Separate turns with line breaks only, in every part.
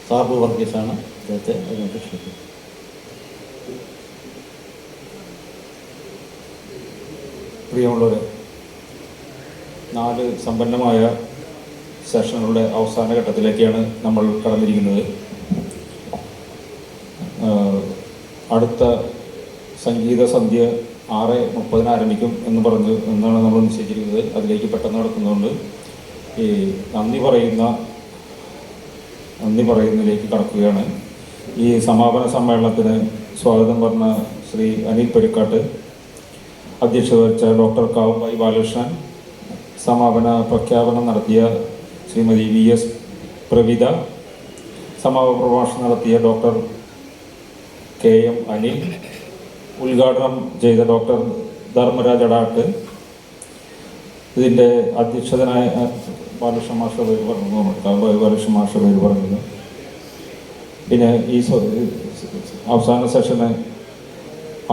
സാബു വർഗീസാണ് അദ്ദേഹത്തെ അതിനകത്ത് ക്ഷണിക്കുന്നത്.
പ്രിയമുള്ളവരെ, 4 സമ്പന്നമായ സെഷനുകളുടെ അവസാന ഘട്ടത്തിലേക്കാണ് നമ്മൾ കടന്നിരിക്കുന്നത്. അടുത്ത സംഗീത സന്ധ്യ 6:30 ആരംഭിക്കും എന്നാണ് നമ്മൾ നിശ്ചയിച്ചിരിക്കുന്നത്. അതിലേക്ക് പെട്ടെന്ന് നടക്കുന്നതുകൊണ്ട് ഈ നന്ദി പറയുന്നതിലേക്ക് കടക്കുകയാണ്. ഈ സമാപന സമ്മേളനത്തിന് സ്വാഗതം പറഞ്ഞ ശ്രീ അനിൽ പെരിക്കാട്ട്, അധ്യക്ഷത വഹിച്ച ഡോക്ടർ കാവുമ്പായി ബാലകൃഷ്ണൻ, സമാപന പ്രഖ്യാപനം നടത്തിയ ശ്രീമതി VS പ്രവിത, സമാപന പ്രഭാഷണം നടത്തിയ ഡോക്ടർ KM അനിൽ, ഉദ്ഘാടനം ചെയ്ത ഡോക്ടർ ധർമ്മരാജ് അടാട്ട്, ഇതിൻ്റെ അധ്യക്ഷതനായ ബാലകൃഷ്ണ മാഷ പേര് പറഞ്ഞു, കാവുമ്പായി ബാലകൃഷ്ണ മാഷ പേര് പറഞ്ഞു. പിന്നെ ഈ അവസാന സെഷന്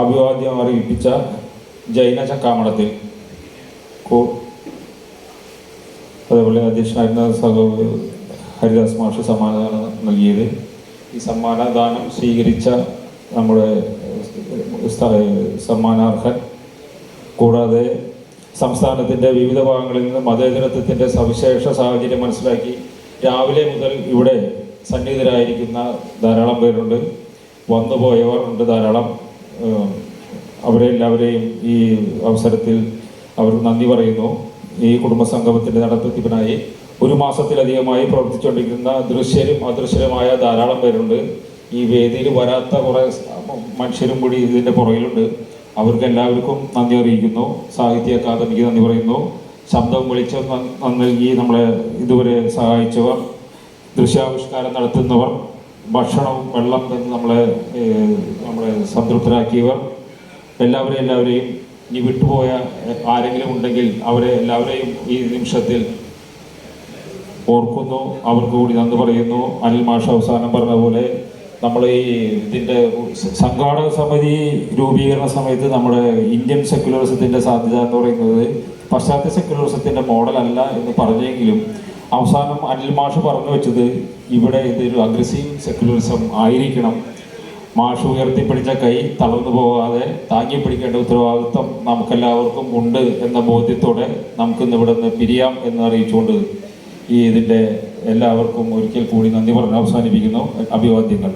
അഭിവാദ്യം അറിയിപ്പിച്ച ജൈന ചക്കാമടത്തിൽ, അതേപോലെ അധ്യക്ഷനായിരുന്ന ഹരിദാസ് മാഷ് സമ്മാനദാനം നൽകിയത്. ഈ സമ്മാനദാനം സ്വീകരിച്ച നമ്മുടെ സമ്മാനാർഹൻ, കൂടാതെ സംസ്ഥാനത്തിൻ്റെ വിവിധ ഭാഗങ്ങളിൽ നിന്ന് മതേതരത്വത്തിൻ്റെ സവിശേഷ സാഹചര്യം മനസ്സിലാക്കി രാവിലെ മുതൽ ഇവിടെ സന്നിഹിതരായിരിക്കുന്ന ധാരാളം പേരുണ്ട്. വന്നുപോയവർ ഉണ്ട് ധാരാളം. അവരെല്ലാവരെയും ഈ അവസരത്തിൽ അവർക്ക് നന്ദി പറയുന്നു. ഈ കുടുംബസംഗമത്തിൻ്റെ നടത്തിപ്പിനായി 1 മാസത്തിലധികമായി പ്രവർത്തിച്ചുകൊണ്ടിരിക്കുന്ന ദൃശ്യരും അദൃശ്യരുമായ ധാരാളം പേരുണ്ട്. ഈ വേദിയിൽ വരാത്ത കുറേ മനുഷ്യരും കൂടി ഇതിൻ്റെ പുറകിലുണ്ട്. അവർക്ക് എല്ലാവർക്കും നന്ദി അറിയിക്കുന്നു. സാഹിത്യ അക്കാദമിക്ക് നന്ദി പറയുന്നു. ശബ്ദം വിളിച്ച് നൽകി നമ്മളെ ഇതുവരെ സഹായിച്ചവർ, ദൃശ്യാവിഷ്കാരം നടത്തുന്നവർ, ഭക്ഷണവും വെള്ളം തന്ന് നമ്മളെ സംതൃപ്തരാക്കിയവർ, എല്ലാവരെയും ഇനി വിട്ടുപോയ ആരെങ്കിലും ഉണ്ടെങ്കിൽ അവരെ എല്ലാവരെയും ഈ നിമിഷത്തിൽ ഓർക്കുന്നു. അവർക്ക് കൂടി നന്ദി പറയുന്നു. അനിൽ മാഷ് അവസാനം പറഞ്ഞ പോലെ നമ്മൾ ഇതിൻ്റെ സംഘാടക സമിതി രൂപീകരണ സമയത്ത് നമ്മുടെ ഇന്ത്യൻ സെക്യുലറിസത്തിൻ്റെ സാധ്യത എന്ന് പറയുന്നത് പാശ്ചാത്യ സെക്യുലറിസത്തിൻ്റെ മോഡലല്ല എന്ന് പറഞ്ഞെങ്കിലും അവസാനം അനിൽ മാഷ് പറഞ്ഞു വെച്ചത് ഇവിടെ ഇതൊരു അഗ്രസീവ് സെക്യുലറിസം ആയിരിക്കണം. മാഷ് ഉയർത്തിപ്പിടിച്ച കൈ തളർന്നു പോകാതെ താങ്ങിപ്പിടിക്കേണ്ട ഉത്തരവാദിത്വം നമുക്കെല്ലാവർക്കും ഉണ്ട് എന്ന ബോധ്യത്തോടെ നമുക്കിന്ന് ഇവിടെ നിന്ന് പിരിയാം എന്ന് അറിയിച്ചുകൊണ്ട് ഇതിൻ്റെ എല്ലാവർക്കും ഒരിക്കൽ കൂടി നന്ദി പറഞ്ഞ് അവസാനിപ്പിക്കുന്നു. അഭിവാദ്യങ്ങൾ.